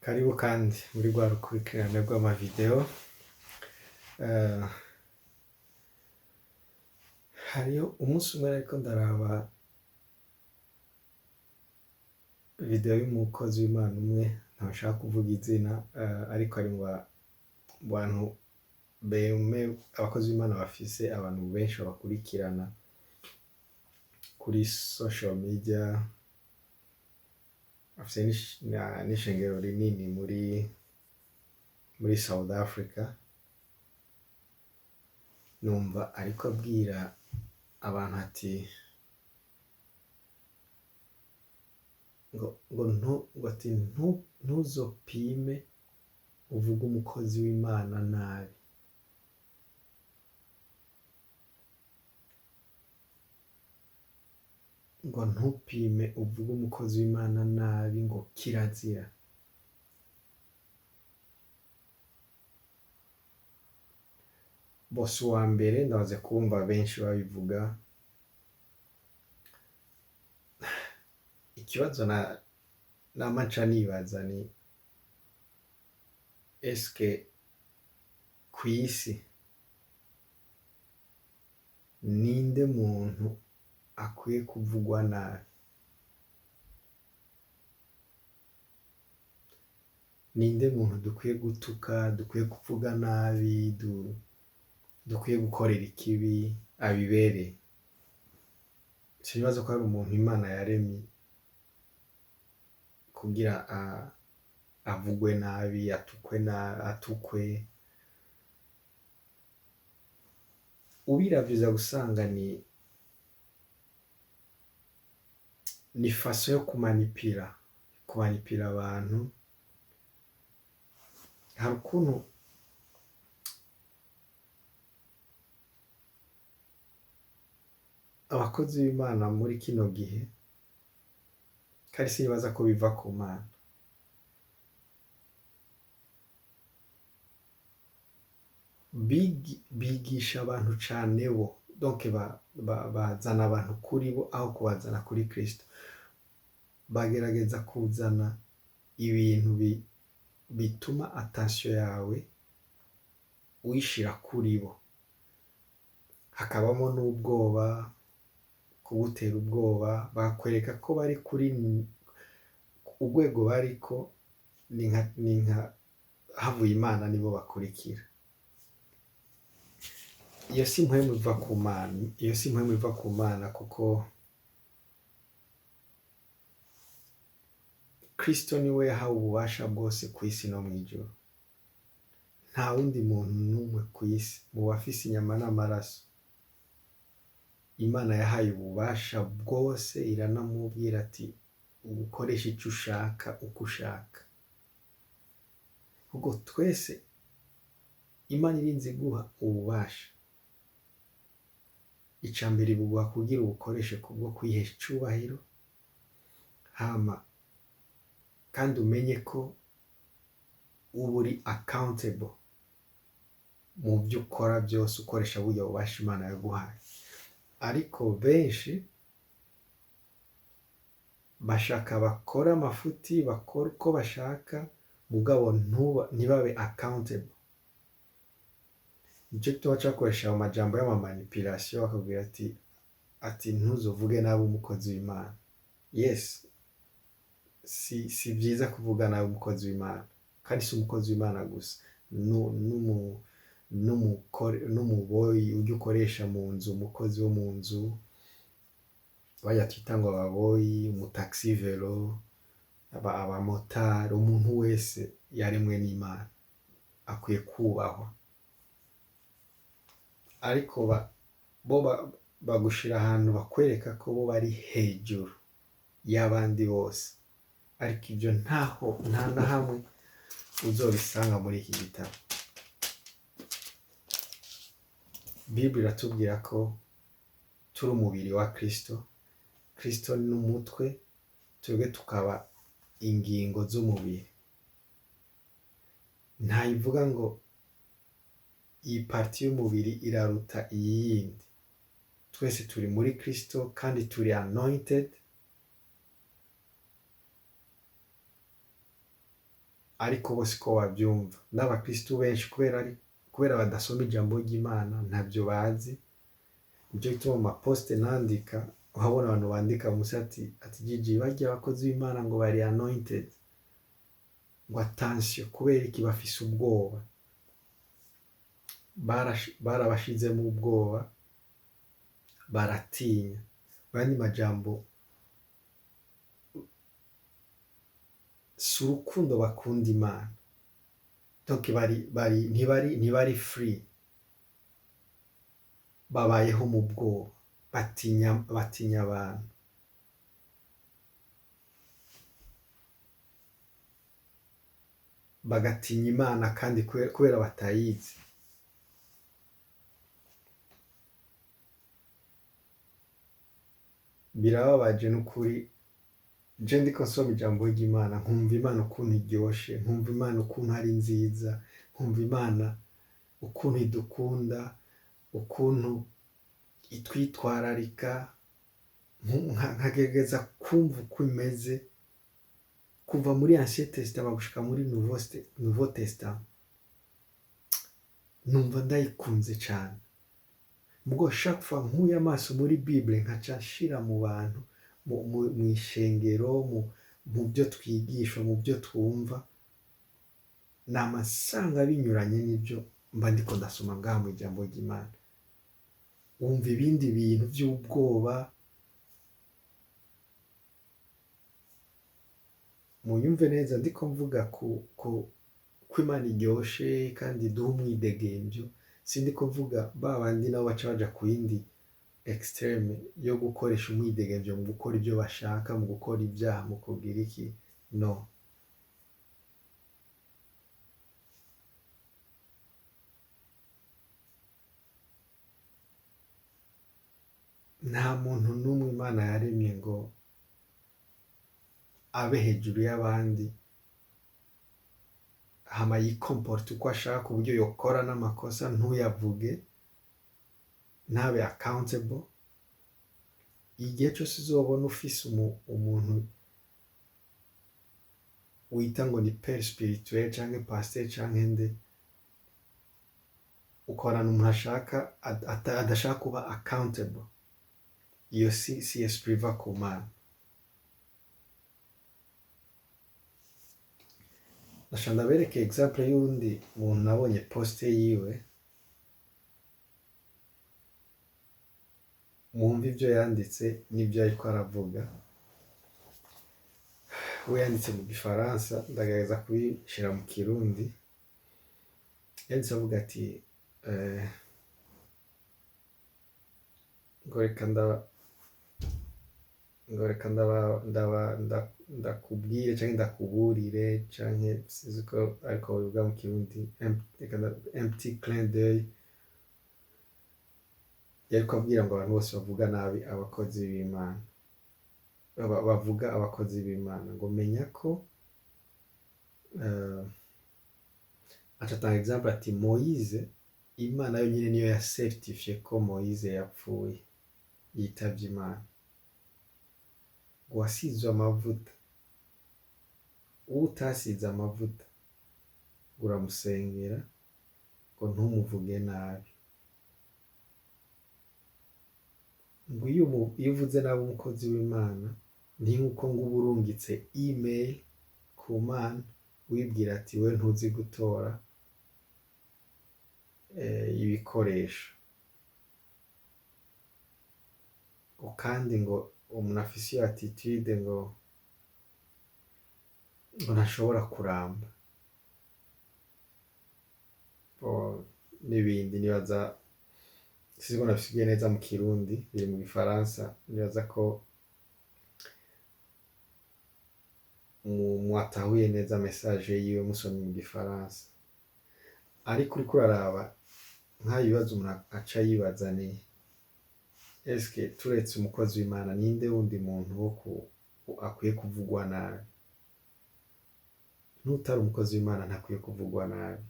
Karibu kandi muri rwa rukurikirane rw'amavideo. Hariho umunsi umwe ariko ndaraba video y'umukozi w'Imana umwe, ntashaka kuvuga izina, ariko ari mu bantu abakozi b'Imana bafise abantu benshi bakurikirana kuri social media, afise n'ishengero rinini muri South Africa. Numva ariko abwira abantu ati ntuzopime uvuge umukozi w'Imana nabi. Ngo ntupime uvuge umukozi w'Imana nabi, ngo kirazira. Bose uwa mbere ndabaze kumva benshi babivuga. Ikibazo nama nca nibaza ni eske kw'isi ninde muntu akwiye kuvugwa nabi? Ninde muntu dukwiye gutuka, dukwiye kuvuga nabi, dukwiye gukorera ikibi abibereye? Sinibaza ko hari umuntu Imana yaremye kugira avugwe nabi, atukwe. Ubiravye uza gusanga ni faso yo kumanipira abantu. Hari ukuntu abakozi b'Imana muri kino gihe, kandi sinibaza ko biva ku Mana, bigisha abantu cane bo, donc bazana abantu kuri bo aho kubazana kuri Kristo. Bagerageza kuzana ibintu bituma attention yawe uyishira kuri bo, hakabamo n'ubwoba, kugutera ubwoba, bakwereka ko bari kuri urwego bariko ni nka havuye Imana nibo bakurikira. Iyo si impwemu iva ku Mana, kuko Kristo niwe yahawe ububasha bwose kw'isi no mw'ijuru. Nta wundi muntu n'umwe kw'isi mu bafise inyama n'amaraso Imana yahaye ububasha bwose, iranamubwira ati ukoresha ico ushaka uko ushaka. Ubwo twese Imana irinze guha ububasha, ica mbere ibuguha kugira ubukoreshe kubwo kwihesha icubahiro, hama kandi umenye ko uba uri accountable mu vyo ukora vyose ukoresha burya bubasha Imana yaguhaye. Ariko benshi bashaka bakora amafuti, bakora uko bashaka, mugabo ntibabe accountable. Nico gituma baca bakoresha ayo majambo y'amamanipulation, bakabwira ati ntuzovuge nabi umukozi w'Imana. Yes, si vyiza kuvuga nabi umukozi w'Imana, kandi si umukozi w'Imana gusa, n'umuboyi ujya ukoresha mu nzu, umukozi wo mu nzu, bajya twita ngo ababoyi, umutaxi vero, abamotari, umuntu wese yaremwe n'Imana akwiye kubahwa. Ariko bo bagushira ahantu bakwereka ko bo bari hejuru y'abandi bose, ariko ibyo nta na hamwe uzobisanga muri iki gitabo. Bible iratubwira ko turi umubiri wa Kristo, Kristo ni umutwe, twebwe tukaba ingingo z'umubiri. Ntayivuga ngo iyi parti y'umubiri iraruta iyindi. Twese turi muri Kristo kandi turi anointed, ariko bo siko babyumva. N'abakristu benshi kubera badasoma ijambo ry'Imana ntabyo bazi. Nicyo gituma mu maposite nandika uhabona abantu bandika munsi ati Gigi barya abakozi b'Imana ngo bari anointed, ngo attention, kubera iki bafise ubwoba. Barabashizemo ubwoba, baratinya. Bandi majambo, si urukundo bakunda Imana, donc ntibari free, babayeho mu bwoba, batinya abantu. Bagatinya Imana kandi kubera batayizi. Birababaje n'ukuri. Je ndiko nsoma ijambo ry'Imana nkumva Imana ukuntu iryoshe, nkumva Imana ukuntu ari nziza, nkumva Imana ukuntu idukunda, ukuntu itwitwararika, nkagerageza kumva uko imeze kuva muri Ancien Testament gushika muri Nouveau Testament. Numva ndayikunze cyane. Mugo chaque fois nkuye amaso muri Bible nkaca nshira mu bantu, mu ishengero, mu byo twigisha, mu byo twumva, namasanga binyuranye n'ibyo mba ndiko ndasoma ngaha mu ijambo ry'Imana. Wumva ibindi bintu by'ubwoba. Munyumve neza ndiko mvuga ko Imana iryoshe kandi iduha umwidegembyo. Sindiko mvuga ba bandi nabo baca baja ku yindi extreme yo gukoresha umwidegembyo mu gukora ibyo bashaka, mu gukora ibyaha, mu kugira iki. No. Nta muntu n'umwe Imana yaremye ngo abe hejuru y'abandi, hama yikomporte uko ashaka, uburyo yokora n'amakosa ntuyavuge, ntabe accountable. Igihe cyose uzobona ufise umuntu wita ngo ni père spirituel canke pasteur canke nde, ukorana umuntu adashaka kuba accountable, iyo si esprit va ku Mana. Nasha ndabereke exemple y'undi muntu nabonye poste yiwe, mwumva ibyo yanditse n'ibyo ariko aravuga. We yanditse mu Gifaransa, ndagerageza kubishira mu Kirundi. Yanditse avuga ati ngo reka ndakubwire canke ndakuburire, canke sizi ko ariko bivuga mu Kirundi, un petit clin d'œil. Yariko abwira ngo abantu bose bavuga nabi abakozi b'Imana, bavuga abakozi b'Imana, ngo menya ko acatanga exemple ati Moise, Imana yonyine niyo yacertifiye ko Moise yapfuye, yitavye Imana. Ngo wasizwe amavuta, utasize amavuta uramusengera ngo ntumuvuge nabi. Ngo iyo uvuze nabi umukozi w'Imana, ni nkuko ngo uba urungitse email ku Mana wibwira ati we ntuzi gutora ibikoresho. Kandi ngo umuntu afise iyo attitude ngo ntashobora kuramba. N'ibindi nibaza sizi nabisigiye neza mu Kirundi, biri mu Gifaransa. Nibaza ko mwatahuye neza message yiwe musomye mu Gifaransa. Ariko uriko uraraba nk'ibibazo umuntu aca yibaza ni eske turetse umukozi w'Imana ninde wundi muntu akwiye kuvugwa nabi? N'utari umukozi w'Imana ntakwiye kuvugwa nabi.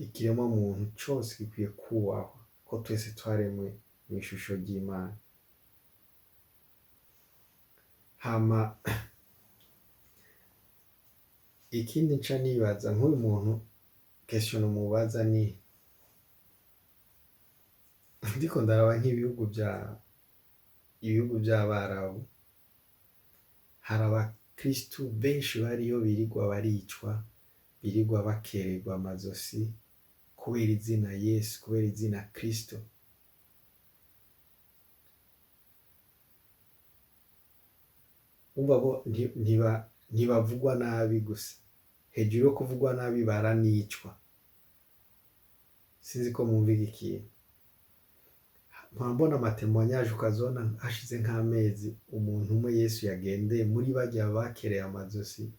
Ikiremwa muntu cyose gikwiye kubahwa, ko twese twaremwe mu ishusho ry'Imana. Hama ikindi nca nibaza nk'uyu muntu question mubaza ni ndiko ndaraba ibihugu by'abarabu, hari abakristu benshi bariyo birirwa baricwa, birirwa bakererwa amazosi kubera izina Yesu, kubera izina Kristo. Umva bo ntibavugwa nabi gusa, hejuru yo kuvugwa nabi baranicwa. Sinzi ko mwumva iki kintu. Mpambona amatemonyage ukazona hashize nk'amezi umuntu umwe Yesu yagendeye muri barya bakereye amazosi,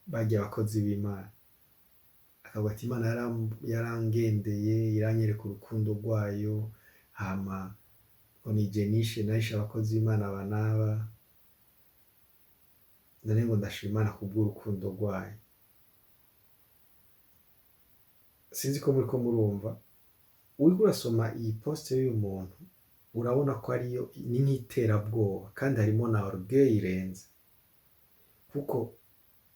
barya abakozi b'Imana, akavuga ati Imana yarangendeye iranyereka urukundo rwayo, hama ngo nije nahishe abakozi b'Imana aba n'aba, none ngo ndashima Imana kubw'urukundo rwayo. Sinzi ko muriko murumva, uriko urasoma iyi poste y'uyu muntu urabona ko ariyo ni nk'iterabwoba, kandi harimo na orgueil irenze, kuko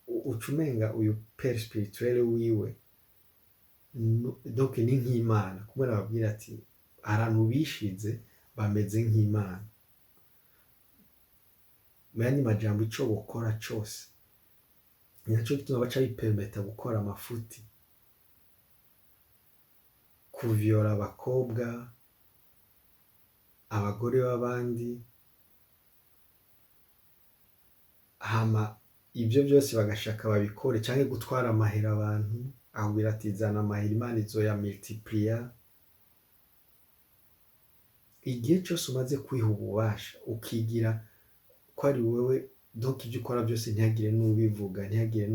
ucumenga uyu pere spirituel wiwe donc ni nk'Imana, kumwe nababwira ati ahantu bishize bameze nk'Imana. Mu yandi majambo ico bokora cose ninaco gituma baca bipermeta gukora amafuti, kuvyola abakobwa, abagore b'abandi, hama ibyo byose bagashaka babikore, canke gutwara amahera abantu, ahubwira ati zana amahera Imana izoya multiplier. Igihe cyose umaze kwiha ububasha ukigira ko ari wewe, donc ibyo ukora byose ntihagire n'ubivuga, ntihagire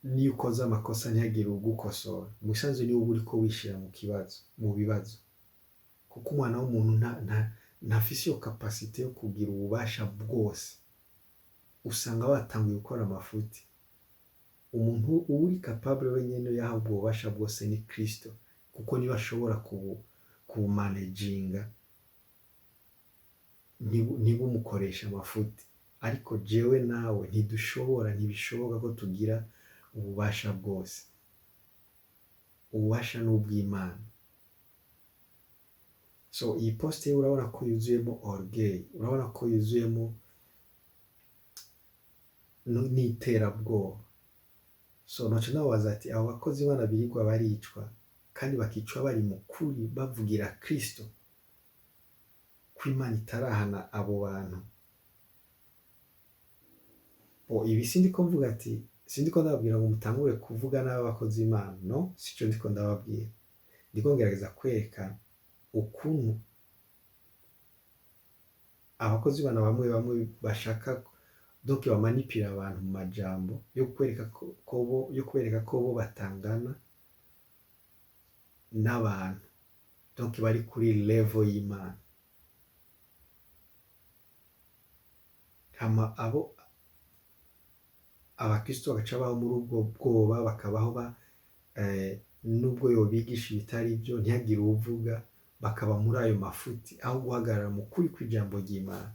niyo ukoze amakosa ntihagire ugukosora, umusanzu niwe uba uriko wishira mu bibazo, kuko umwana w'umuntu ntafise iyo kapasite yo kugira ububasha bwose. Usanga watanguye gukora amafuti. Umuntu uri capable wenyene yaha ubwo bubasha bwose ni Kristo, kuko niwe ashobora kubumanaginga, ntibumukoresha amafuti. Ariko jewe nawe ntibishoboka ko tugira ububasha bwose. Ububasha n'ubw'Imana. So iyi poste urabona ko yuzuyemo orgueil, urabona ko yuzuyemo n'iterabwoba. So naco nabaza ati abo bakozi b'Imana birirwa baricwa, kandi bakicwa bari mu kuri bavugira Kristo, ko Imana itarahana abo bantu. Ibi sindiko mvuga ati, sindiko ndababwira ngo mutangure kuvuga n'abakozi b'Imana, no, sico ndiko ndababwira. Ndiko ngerageza kwerekana ukuntu abakozi b'Imana bamwe bashaka donc bamanipira abantu mu majambo yo kwereka ko bo batangana n'abantu, donc bari kuri level y'Imana. Hama abakristo bagaca baho muri ubwo bwoba, bakabaho nubwo yobigisha ibitari byo ntihagire uvuga, bakaba muri ayo mafuti aho guhagarara mu kuri kw'ijambo ry'Imana.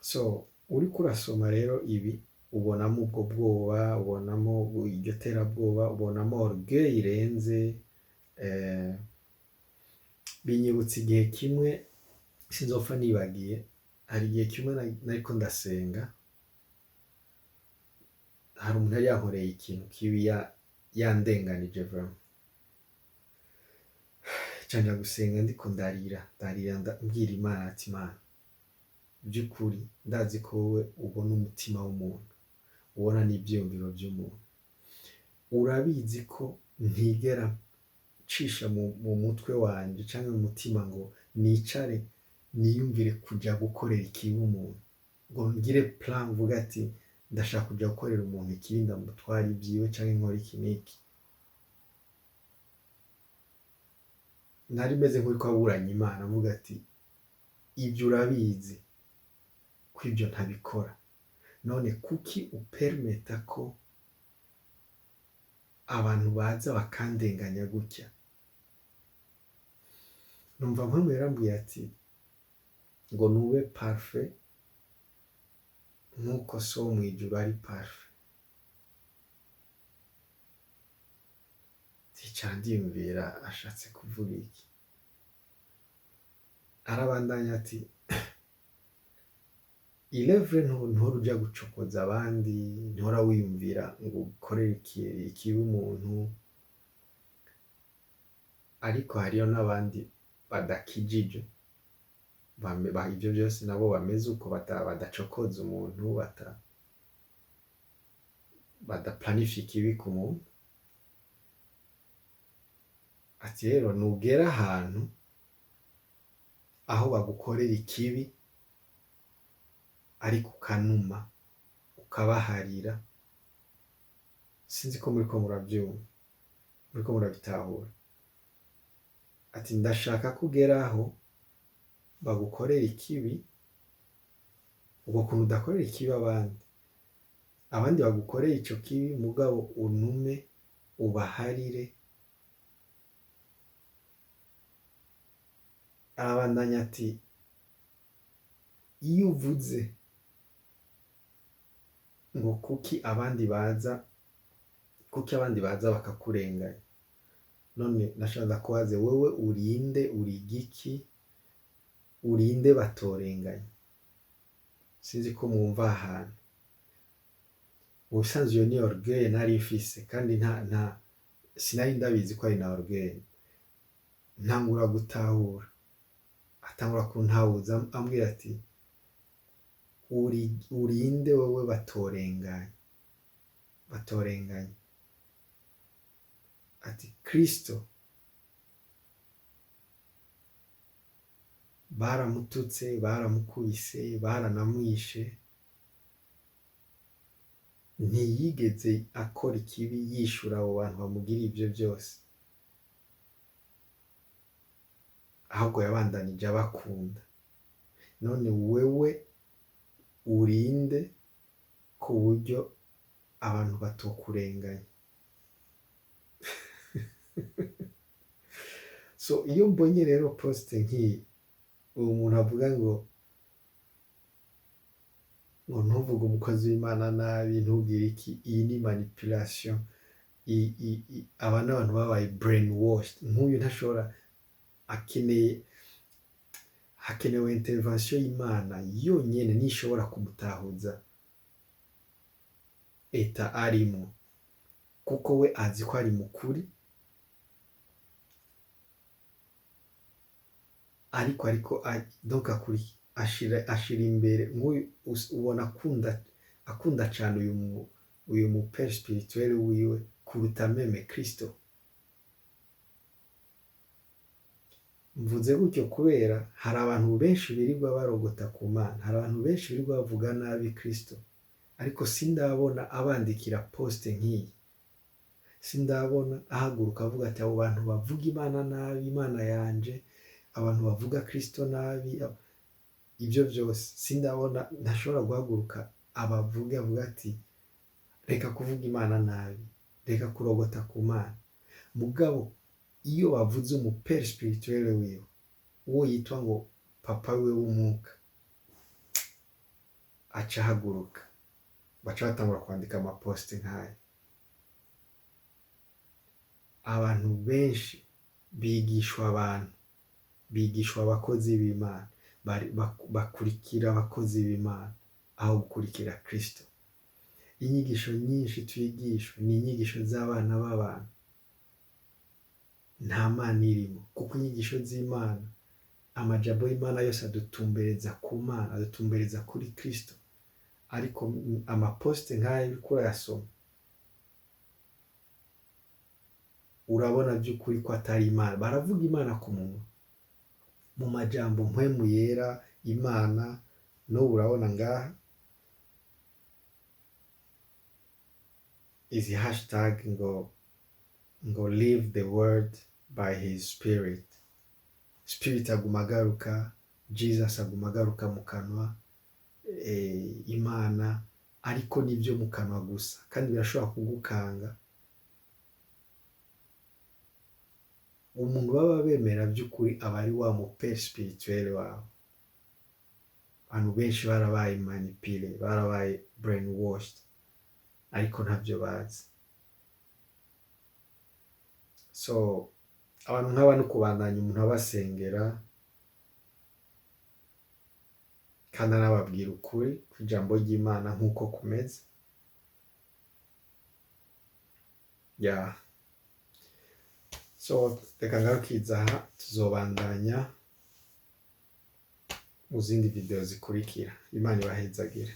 So uriko urasoma rero ibi ubonamo ubwo bwoba, ubonamo iryo terabwoba, ubonamo orgueil irenze. Binyibutsa igihe kimwe sinzopfa nibagiye, hari igihe kimwe nariko ndasenga, hari umuntu yari yankoreye ikintu kibi yandenganije vraiment. Canja gusenga ndiko ndarira mbwira Imana ati Imana, by'ukuri ndazi ko wowe ubona umutima w'umuntu, ubona n'ivyiyumviro by'umuntu, urabizi ko ntigera cisha mu mutwe wanje canke mu mutima ngo nicare niyumvire kuja gukorera ikibi umuntu, ngo ngire plan mvuga ati ndashaka kuja gukorera umuntu ikibi ndamutwara ivyiwe canke nkora iki n'iki. Nari meze nk'uriko aburanya Imana mvuga ati ibyo urabizi ko ibyo ntabikora, none kuki upermeta ko abantu baza bakandenganya gutya? Numva mpamwe yarambwiye ati ngo nube parufe nk'uko so wo mu ijuru ari parufe. ndicara ndiyumvira ashatse kuvuga iki. Arabandanya ati ilevure ntuhora ujya gucokoza abandi, ntuhora wiyumvira ngo ukorere ikibi umuntu, ariko hariyo n'abandi badakijije ibyo byose nabo bameze uko, badacokoza umuntu, badaplanifika ikibi ku muntu. Ati rero nugera ahantu aho bagukorera ikibi ariko ukanuma ukabaharira, sinzi ko muriko murabyumva, muriko murabitahura. Ati ndashaka kugeraho bagukorera ikibi, ubwo kuntu udakorera ikibi abandi bagukorera ico kibi, mugabo unume ubaharire. Arabandanya ati iyo uvuze ngo kuki abandi baza bakakurenganya, none nashaka kubaza wewe urinde, uri igiki, urinde batorenganya? Sinzi ko mwumva ahantu. Ubusanzwe iyo ni orgueil nari mfise, kandi sinari ndabizi ko ari na orgueil. Ntangura gutahura, atangura kuntahuza ambwira ati urinde wowe batorenganya. Ati Kristo baramututse, baramukubise, baranamwishe, ntiyigeze akora ikibi yishura abo bantu bamugira ibyo byose, ahubwo yabandanije abakunda. None wewe urinde ku buryo abantu batokurenganya. So iyo mbonye rero poste nk'iyi, uwo muntu avuga ngo ntuvuge umukozi w'Imana nabi, ntugire iki, iyi ni manipulation. Aba ni abantu babaye brainwashed. Nk'uyu ntashobora, hakenewe intervention y'Imana yonyene nishobora kumutahuza eta arimo, kuko we azi ko ari mukuri, ariko donc ashira imbere. Nk'uyu ubona akunda cyane uyu mu père spirituel wiwe kuruta meme Kristo. Mvuze gutyo kubera hari abantu benshi birirwa barogota ku Mana, hari abantu benshi birirwa bavuga nabi Kristo, ariko sindabona abandikira poste nk'iyi, sindabona ahaguruka avuga ati abo bantu bavuga Imana nabi, Imana yanje, abantu bavuga Kristo nabi, ibyo byose sindabona. Ntashobora guhaguruka avuga ati reka kuvuga Imana nabi, reka kurogota ku Mana. Mugabo iyo bavuze umu père spirituel wiwe, uwo yitwa ngo papa we w'umwuka, aca ahaguruka, baca batangura kwandika amaposte nk'aya. Abantu benshi bigishwa abakozi b'Imana, bakurikira abakozi b'Imana aho gukurikira Kristo. Inyigisho nyinshi twigishwa ni inyigisho z'abana b'abantu, nta Mana irimo, kuko inyigisho z'Imana, amajambo y'Imana yose adutumbereza ku Mana, adutumbereza kuri Kristo. Ariko amaposte nk'aya uriko urayasoma, urabona by'ukuri ko atari Imana. Baravuga Imana ku munwa, mu majambo mpwemu yera Imana. N'ubu urabona ngaha izi hashtag ngo live the word by his spirit. Spirit aguma agaruka, Jesus aguma agaruka mu kanwa, Imana, ariko nibyo mu kanwa gusa, kandi birashobora kugukanga. Umuntu baba bemera by'ukuri aba ari wa mu père spirituel wawe. abantu benshi barabaye manipule, barabaye brainwashed, ariko ntabyo bazi. So abantu nk'aba no kubandanya umuntu abasengera kandi anababwira ukuri kw'ijambo ry'Imana nk'uko kumeze. So reka ngarukiza aha, tuzobandanya mu zindi video zikurikira. Imana ibahezagire.